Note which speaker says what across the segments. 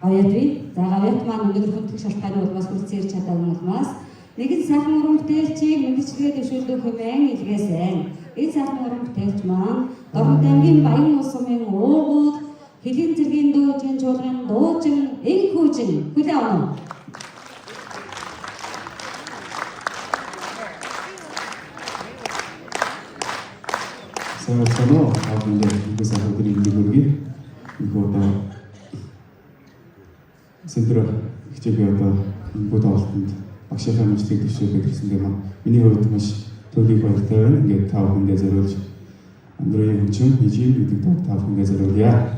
Speaker 1: Оюутны за оюут маань өнөөдөр хүндэх шалтгааны улмаас хүрцэн ирж чадаагүй улмаас нэгэн сайхан уран бүтээлчийг мэдчилгээ дэвшүүлдэг хэмээн илгээсэн. Энэ сайхан уран бүтээлч маань Дорнод аймгийн Баян улс сумын уугууд Хэлийн цэргийн дүүжин чуулган дуучин энх хүүжин хүлээн авна.
Speaker 2: Соно авлаа гэсэн хөдөлгөөний нэгүргийг их одоо сэнтэр хичээгээ одоо бүгд авалтанд багшийнхаа мэдлэгийг дэвшүүлээд ирсэндээ миний хувьд маш төлөв баяртай байна. Ингээд та бүхэндээ зориулж Андреийн хүчин бижиг гэдэг та бүхэндээ зориулъя.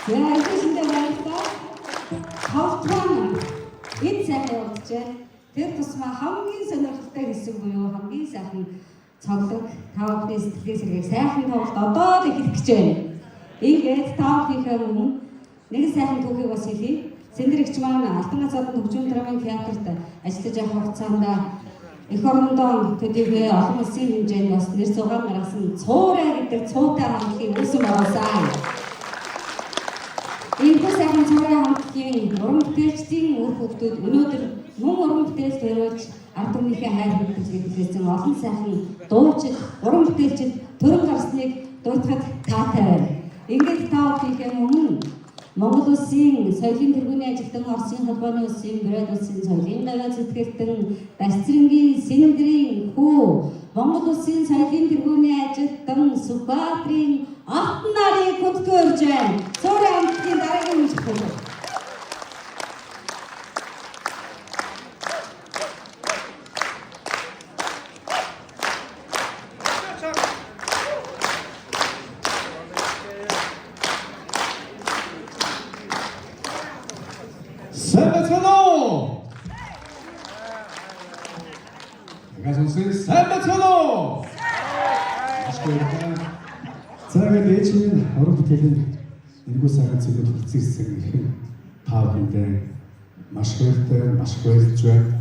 Speaker 1: Яа, эцэстээ баярлалаа. Хавтан энэ сайхан явуулжээ. Тэр тусмаа хамгийн сонирхолтой хэсэг буюу хамгийн сайхан цоглог та бүхний сэтгэлээ сэргийг сайхан тоглолт одоо л эхлэх гэж байна. Ингээд та бүхнийхээ өмнө нэг сайхан түүхийг бас хэлье. Сэндэрэгч маань Алтан ганцаараа хөгжмийн драмын театрт ажиллаж явах хугацаанд эх орондоо төдийгүй олон улсын хэмжээнд бас нэр зугаан гаргасан цуурай гэдэг цуутай хамтлагийг үүсгэн байгуулсан. Энэ сайхан цуурай хамтлагийн уран бүтээлчдийн үр хөвгтүүд өнөөдөр мөн уран бүтээлд төрүүлж ард түмнийхээ хайр хөдөлгөөнийг хүлээсэн олон сайхан дуучид, уран бүтээлчид төрөн гарсныг дуутахад таатай байна. Ингээд та бүхнийхээ өмнө Монгол улсын соёлын тэргүүний ажилтан, Оросын холбооны улсын Град улсын соёлын гавьяа зүтгэлтэн, Дасцрэнгийн Синэмдрийн хүү, Монгол улсын соёлын тэргүүний ажилтан Сүббаатрийн алтан нарыг хөдөлгөөрж байна. Цуурай хамтлагийн дараагийн мужид.
Speaker 2: Цагаат ээжийн уран бүтээлийн энэгүй сайхан зүйлүүд хүрцээсэн хэрэг та бүхэндээ маш баяртай, маш баярлж байна.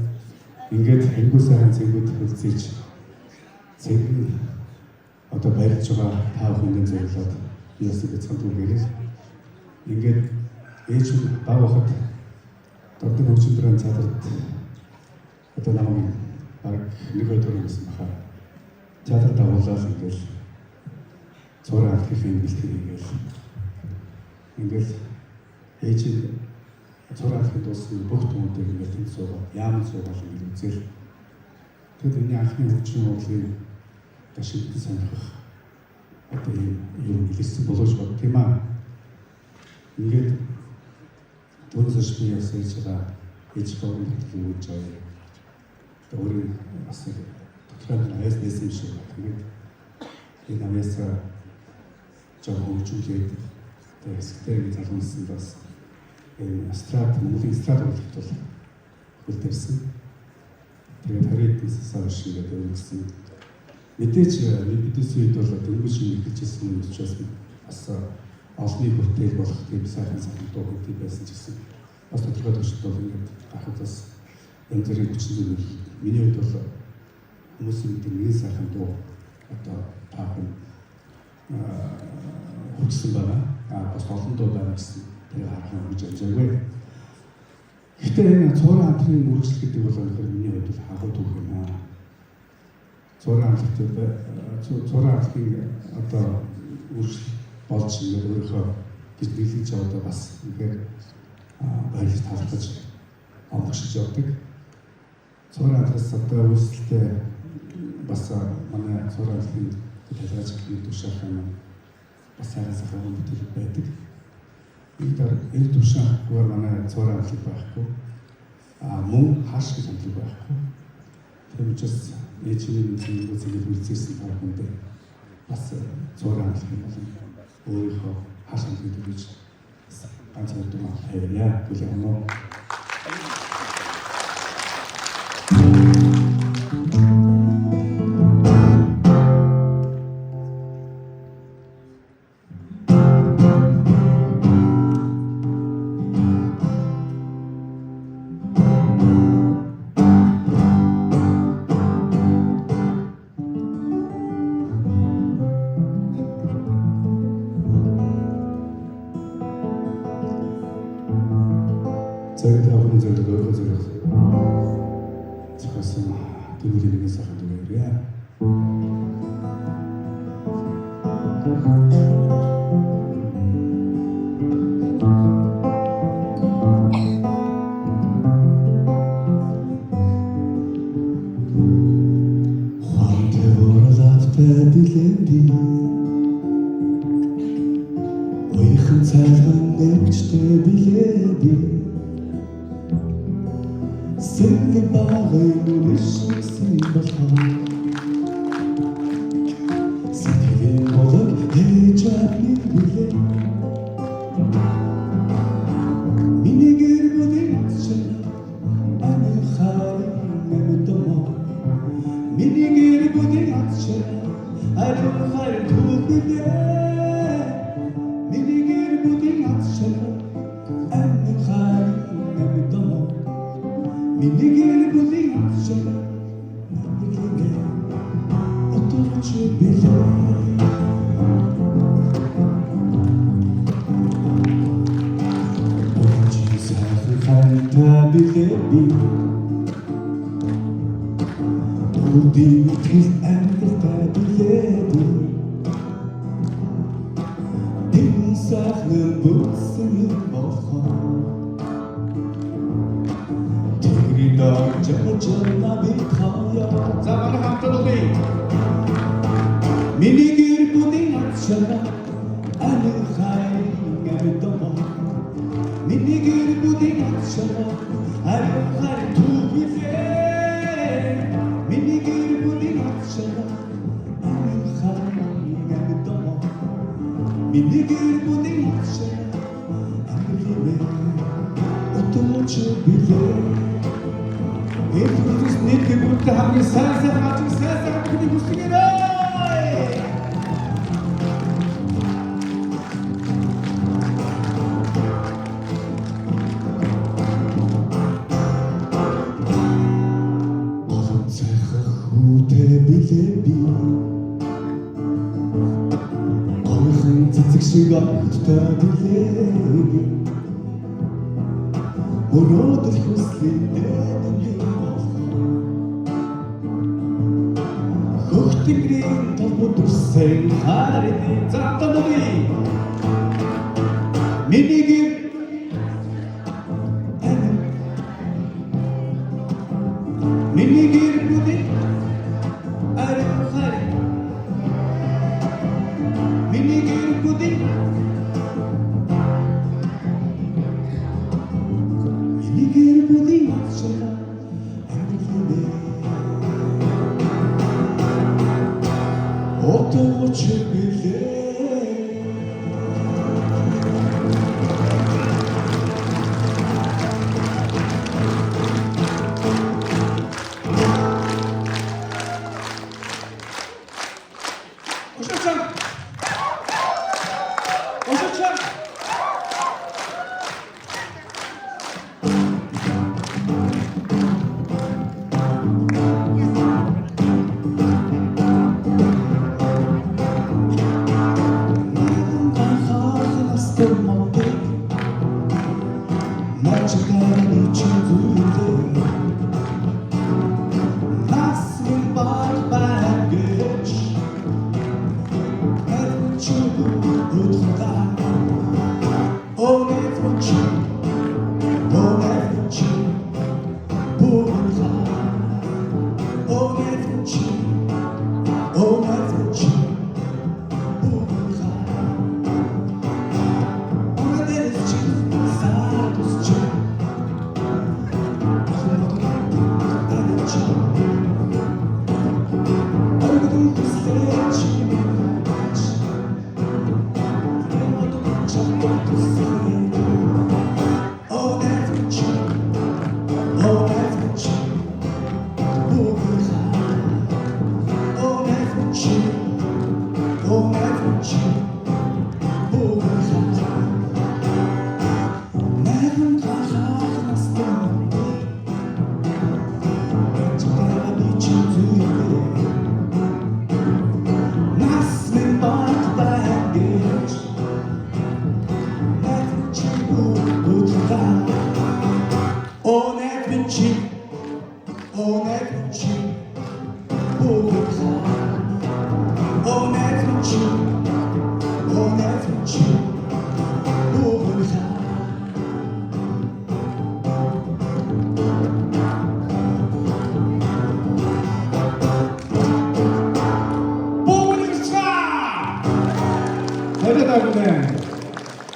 Speaker 2: Ингээд энэгүй сайхан зүйлүүд хүрцээж цэг одоо баярлж байгаа та бүхэндээ зөвлөд ясыг бяцхан түгээх. Ингээд ээж нь баг хахад дордын хөгжмөдрийн театрт одоо намайг баг нэг өдөр гэсэн баха. Театрт авуулаад ингээд цуурай хамтлагийн бэлтгэл ингээл ээж цуурай хамтлагийн дуусны бүх хүмүүстийг ингээд энэ суугаа яаман суугаал ингээд үзэл тэгэд энэ анхны хөгжмийн урлагийн ташигдсан сонирхох одоо юм хэлсэн болооч бод тийм аа ингээд дөрөвс би ясаж байгаа ээж боон хөтөлбөр үүж байгаа өөрийн бас тодорхой аяс нэсэн шиг тэгээд энэ авьяасаа жоо хөгжүүлээд тэгээд хэсэгтэй залуунсан бас энэ страт Монголын страт урлагт бол хөлтөрсөн. Тэгээд 20-д сар шиг гэдэг үүссэн. Мэдээж бидээс үед бол дөнгөж эхэлжсэн учраас бас олонний бүтээл болох тийм сайхан дуу хөтөл байсан ч гэсэн бас тодорхой төвшөлт бол ингээд ахад бас энэ зэрэг хүчин зүйл миний хувьд бол хүмүүсийн нэг сайхан дуу одоо таахан хүчсэн байна. Бас олон дуу байна гэсэн тэр харах гэж амжаагүй. Гэхдээ энэ цуурай хамтлагийн үргэлжлэл гэдэг бол өнөөдөр миний хувьд бол хагуу түүх юм аа. Цуурай хамтлагийн одоо үргэлжлэл болж ингээд өөрийнхөө гэж нэглэж яваад бас ингээд баярлаж талархаж онгошиж явдаг. Цуурай хамтлагаас одоо үйлсэлтэй бас манай цуурай хамтлагийн талархаж ихний тушаах юм бас сайхан бүтээл байдаг. Энэ тушаахгүйгээр манай цуурай хамтлаг байхгүй. Мөн хааш гэж хамтлаг байхгүй. Тийм учраас ээжийн зүйлийг үзсэн та бүхэндээ бас цуурай хамтлагийн болон өөрийнхөө хааш хамтлагийг төлөж ганц удаа хайраа бүлээн юм. Цагт авах зэрэг өөрөө зэрэг цахасан дүүрийн сайхан дүүрээ. Dilindi Ойхон цайлган нэрчтэй билэби Сэнгэ багай нүрэшсэн болохоор Сэтгэлийн болог ээж апнин билээ
Speaker 3: Миний гэр бүлийн ачаа намайг отооч билээ. Udin tis ängelta biledi Din saknın buksının olhan Tegri dağca canına bir kaya Zamanı hamdoldu Mini gir budin atşana Anı khayrin evdama Mini gir budin atşana Anı khayrin tuğbize Mini gir budin atşana Anı khayrin evdama Mini gir budin atşana Anı khayrin otooch bilээ Эдгээрс нэг бүгдээ хамгийн сайн бүгдийг хүсгээрэй. Цайхах үтэй билээ би Гойхон цэцэг шиг агттай билээ Өнөөдөр хүслээ Хөхтгэрийн толгой дүрсэн харины цаатамны Минийг Минийг бүдий арай харин Минийг бүдий Minigir budin atşana Emriklibe Otooch bilээ Ошочан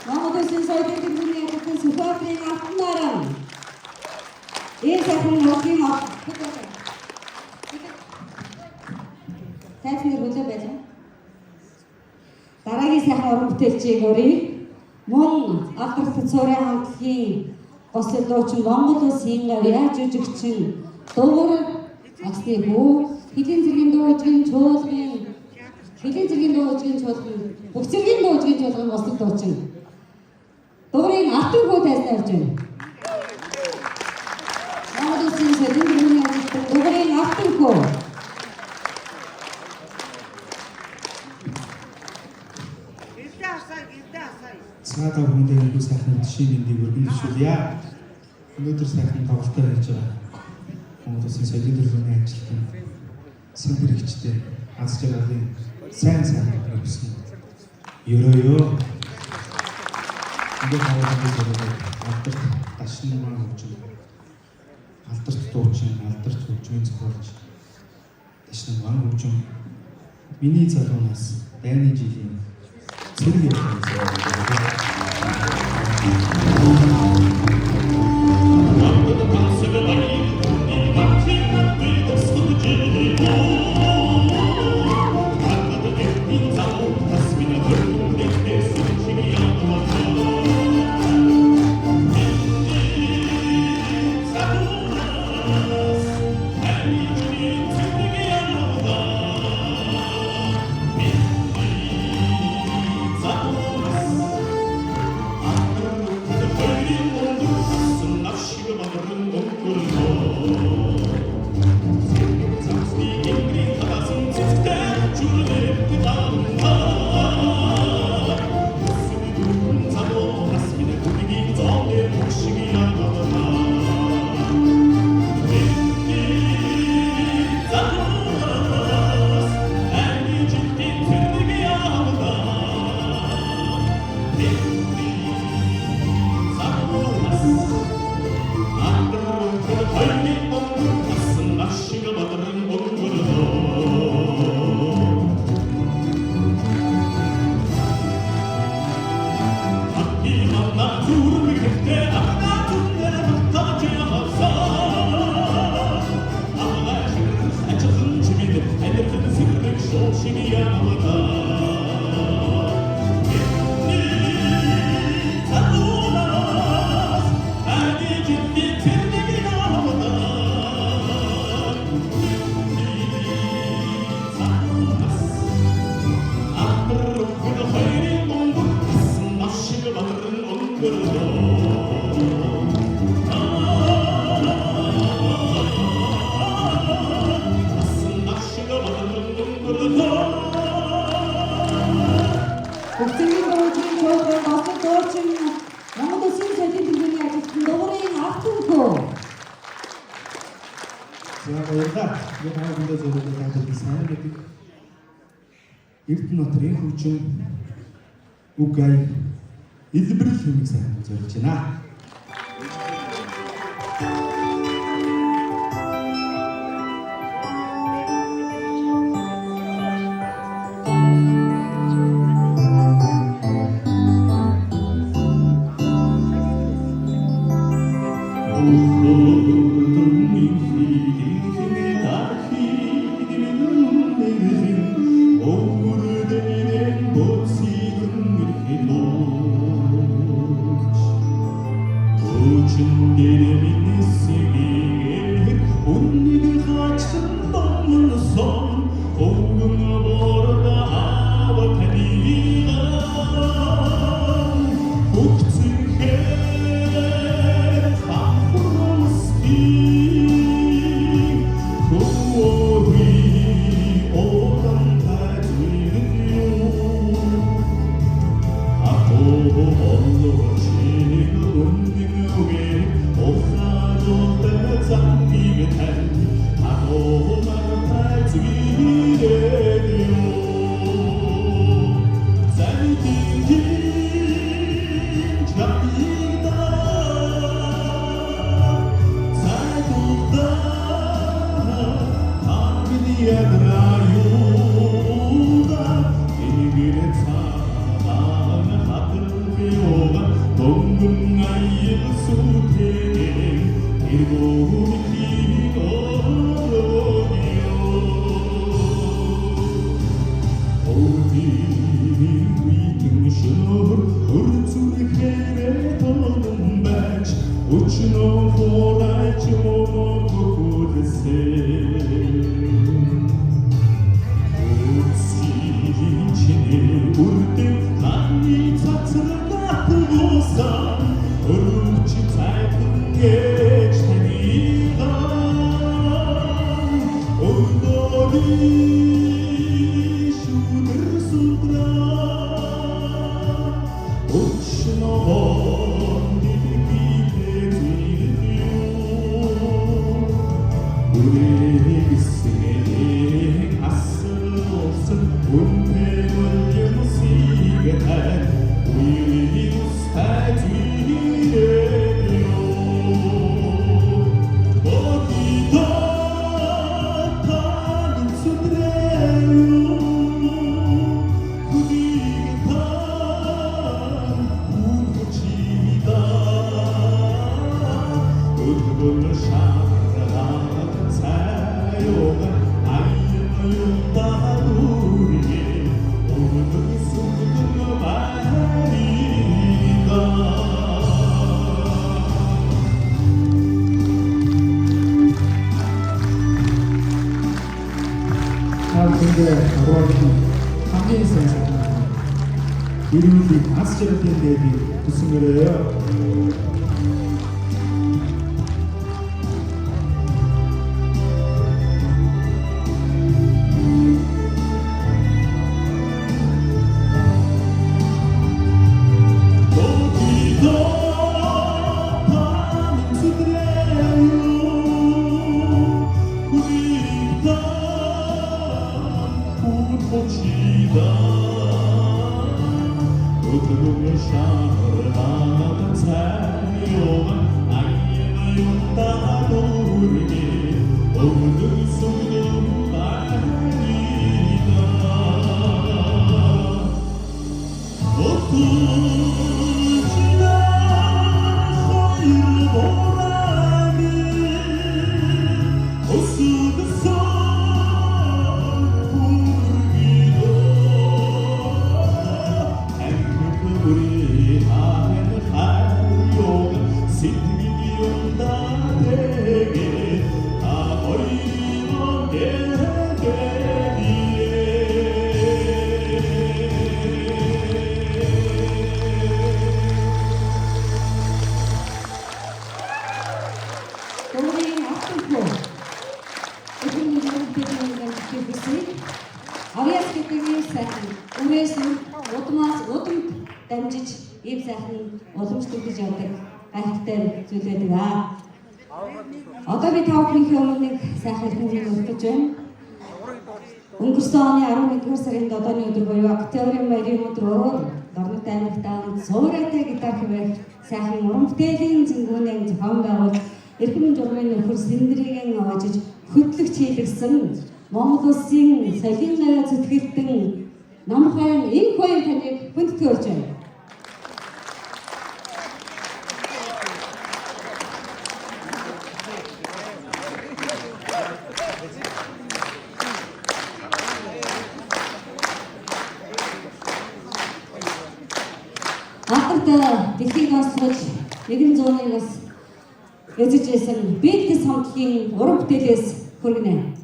Speaker 1: Монгол Улсын соёлын тэмцээний явагдсан Сүхбаатарын алтан наран энэ сайхан модын тайцны хөлөө байлаа. Дараагийн сайхан уран бүтээлчийг өрье. Мөн алдартай цорын хамтлагийн гослол дуучин Монгол Улсын яаж жүжигчин дугур Аксны хүү хэдийн зэргийн дуу ижгийн чуулгын бүх зэргийн дуу ижгийн чуулгын гослол дуучин дугуурын алтан хүү тайзнаа орж байна. Монгол өгөө.
Speaker 3: Цаадаа хүндээ нэг сайхан жишээ мэндийг өргөн зөвшөөрье. Өнөөдөр сайхан тоглолтоо хийж байгаа. Монголын соёлын төрлийн ажилтан сэнтэрэгчтэй аз жаргалын сайн хэрэгсэн. Ерөөё. Ингээд хаваад алдарт дашин маань хөгжим. Алдарт дуучин, алдарт хөгжмийн зохиолч дашин маань хөгжим. Миний залуунаас дайны жилийн цэрэг явуулсан. Эрдэнэтрийн хөгжим үгай илбэрл хэмээх сайхан зориулж байна. 근데 хамгийн сайн ирүүлбэг аз жаргалын дээд тусан мөрөө дамжиж ийм сайхан уламж төгөж явдаг гайхалтай зүйл байдаг аа. Одоо би та бүхний өмнө нэг сайхан хэлхийг өргөж байна. Өнгөрсөн оны 11-р сарын 7-ны өдөр буюу октябрийн баярын өдрөөр Дорнод аймагт Суурайтай гитар хэмээх сайхан уран бүтээлийн зэнгүүнээ зохион байгуулж эрхэм журмын нөхөр Сэндрийн аваажиж хөтлөгч хийлгсэн Монгол Улсын соёлын наваа зүтгэлтэн Намхан энэ хоёр таныг хүндэтгэж өрж байна. Ахад дэлхийг онцгож 100-ыг эзэж байсан Битгис хамтлагийн уран бүтээлээс хүргэнэ.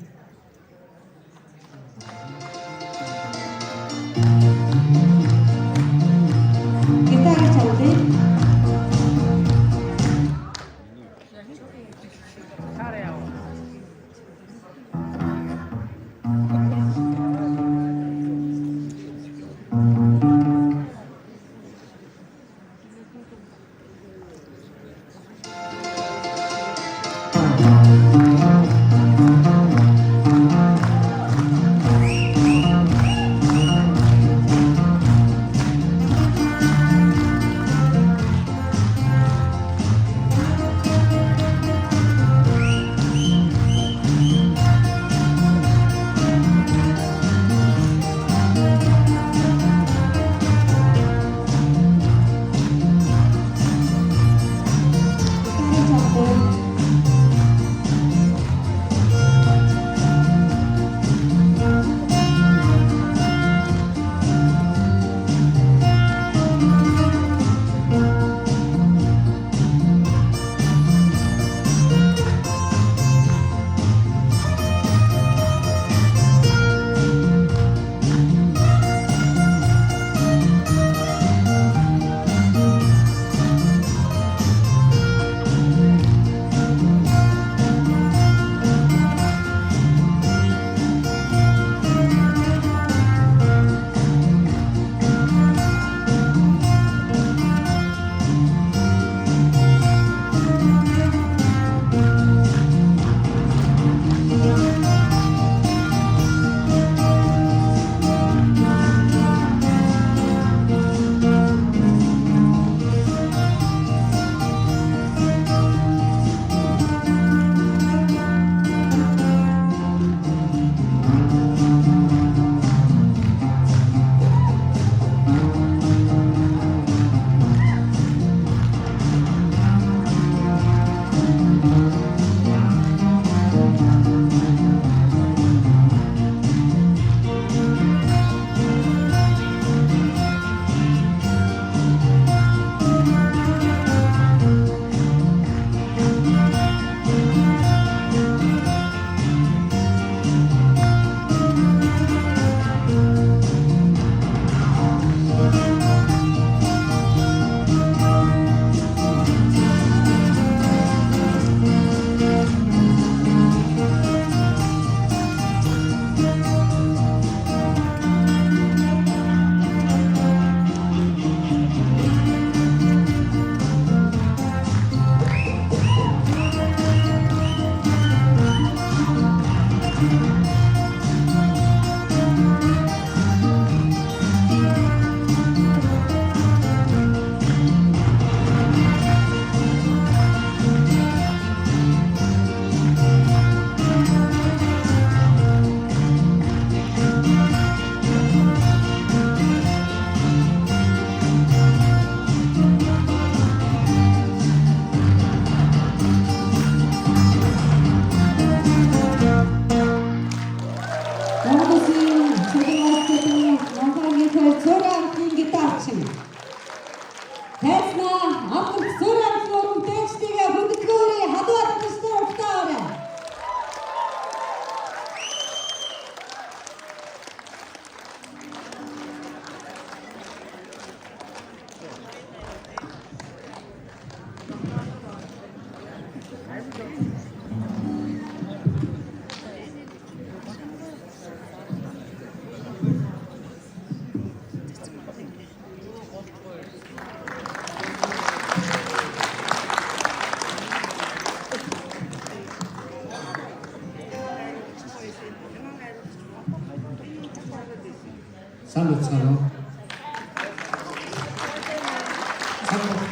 Speaker 4: Сайн байна уу?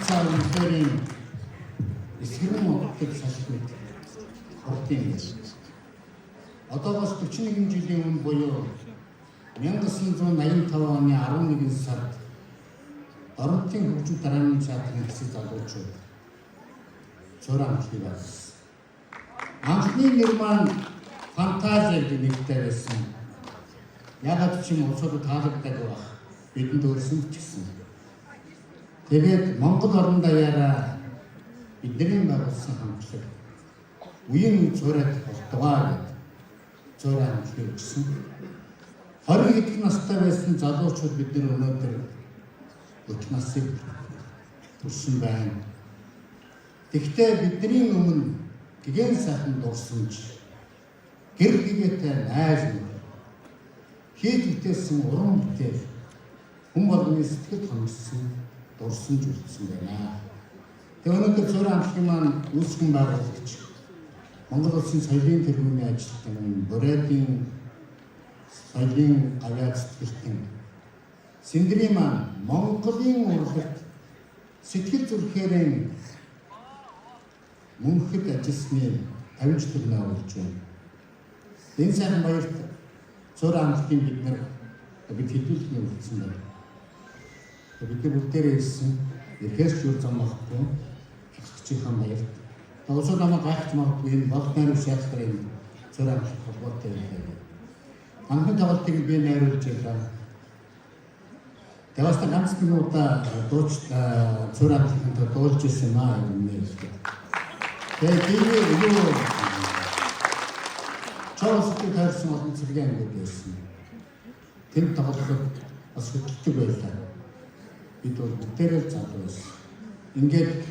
Speaker 4: Цаг үеийн эсгэрэн модыг салбарт хортын байсан. Одоогоос 41 жилийн өмнө буюу 1985 оны 11 сард Орнотын хөгжим дарааны театрын хэсэг залуучууд зураг амтлыг авсан. Анхны нэр маань фантази гэдэг нэртэй байсан. Ягаад ч юм уусаад таалагддаг байх. Бидэнд өөрсөн ч гэсэн. Тэгээд Монгол орон даяараа бидний байгуулсан хамтлаг үеийн зураг болтугай гэдэг зураг амтлыг өгсөн. 20 хэдэн настай байсан залуучууд бид нар өнөөдөр 40 насыг төрсөн байна. Тэгвэл бидний өмнө гэгэн сайхан дурсамж гэр бүлтэй найз нөхөд хийд бүтээсэн уран бүтээл хүн болгоны сэтгэл хангасан дурсамж үлдсэн байна. Тэгээ өнөөдөр зураг амтлагын маань үүсгэн байгуулагч Монгол Улсын соёлын тэргүүний ажилтан Бурайдын соёлын авиа цэцгэлтэн Синдрийн маань Монголын урлагт сэтгэл зүрхээрээ мөнхөд ажилласны 50 жил наагуулж байна. Энэ сайн баярт зураг амтлагын бид хэдүүлэхний үлдсэн байна. Бид бүгдээрээ хэлсэн эрхээс юр зам багхгүй хягчийн баярт. Тоосоо намайг гайхаж магадгүй энэ болтнаар шаардлагын зураг амтлах холбоотой байлаа. Анхны тоглолтыг би найруулж байлаа. Тэгээс ганц минутаа дууч зураг амтлахад дуулж ирсэн маа юм нэ. Тэгээд юу чоостой тарсан олон зэрэг ангид байсан. Тэр тоглолтод бас хөдөлдөг байлаа. Бид бол бүгдээрээ залуу байсан. Ингээд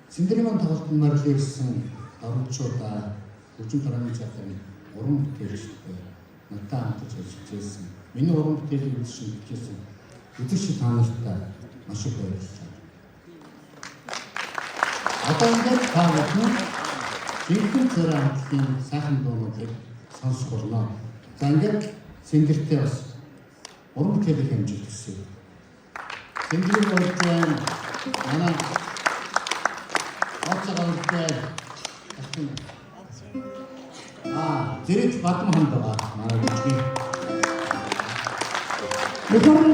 Speaker 4: Синдрийн тоглолтод марлирсэн орончуудаа хөгжим дарааны театрын уран бүтээлчтэй надтай хамтарч ажиллаж байсан. Миний уран бүтээлийг үзсэн бичсэн үзэгч та нартай маш их баярлалаа. Одоо ингээд та бүхэн жинхэнэ зураг амтлагын сайхан дуунуудыг сонсох болно. За ингээд Синдртэй бас уран бүтээлийг хэмжиж өгсөн. Синдрийн болж байна. Манай оцгоолтой зэрэг батман байгаа манай бүжгийн
Speaker 1: Мөхөргөн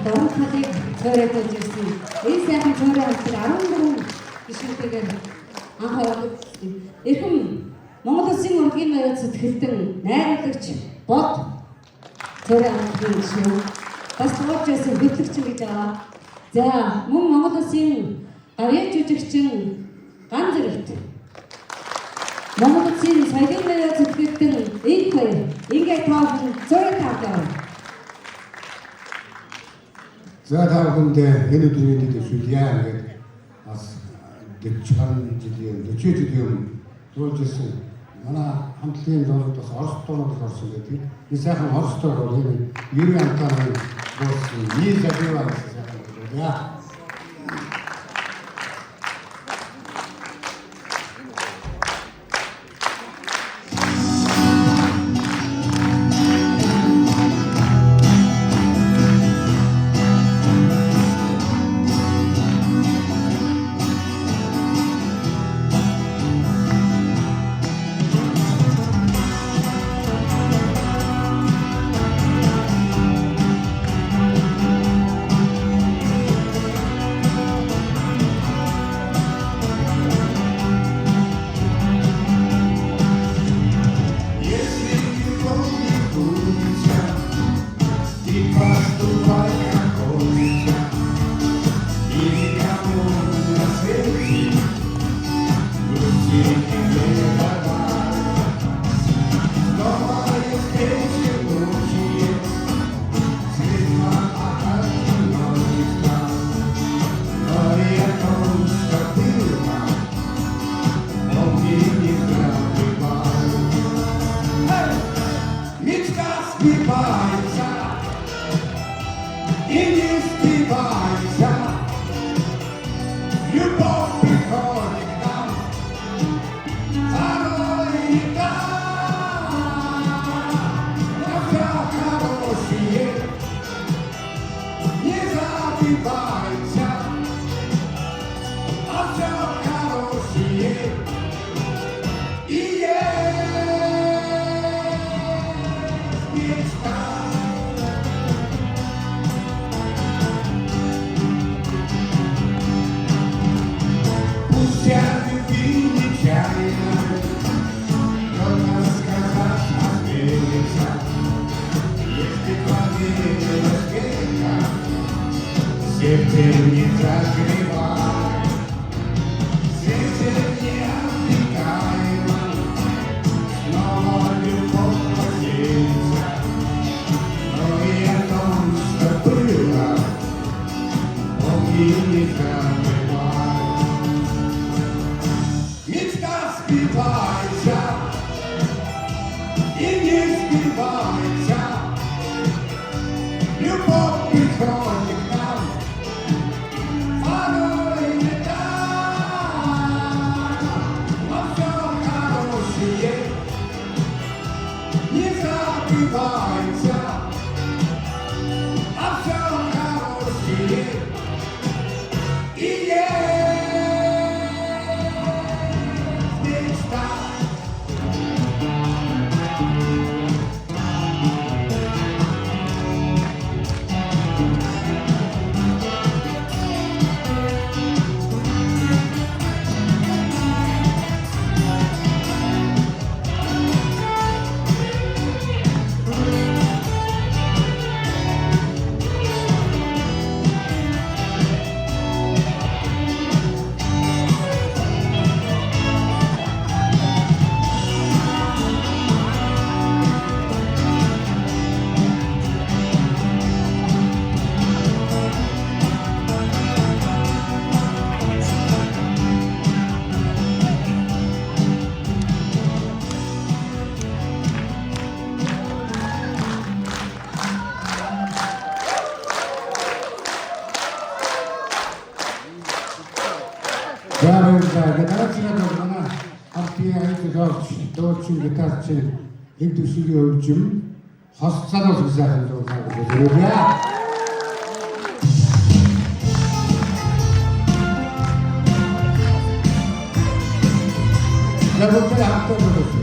Speaker 1: дөрөвхөлийг зөрөөж ирсэн. Энэ сайхан зураг амтлаг 14 гишүүнтэйгээр анхаарал эрхэм Монгол Улсын урлагийн аяа цэцгэлтэн найруулагч бод зураг амтлагын гишүүн бас туулж байсан хөтлөгч гэж байгаа. За мөн Монгол Улсын авиа жүжигчин ган зэрэгт Монгол Улсын соёлын аяа цэцгэлтэн энэ хоёр ингээд таавал зураг авдаг.
Speaker 5: За та бүхэндээ энэ өдрийн төсвөлье гэдэг бас 40 жилийн дуулж ирсэн манай хамтлагийн дуурайд бас орос дуурайд орсон гэдэг. Энэ сайхан орос дуурайд Юрий Антоновын дуусан "Ний забива" гэсэн сайхан дуу.
Speaker 6: Yeah.
Speaker 5: не закрывай, сердце не обтекаемо, снова любовь поселится, но и о том, что было, помни, не забывай. Мечта сбивается и не сбивается, любовь приходит к нам, порой не так, но все хорошее не забывается, а все хорошее и есть мечта. За баярлалаа. Дараагийн манай артын айлтгаач дуучин гитарчин эв төсөгийн өвчм хосцол сайхан дуулаа гэж хэлээ. За бүгд хамтдаа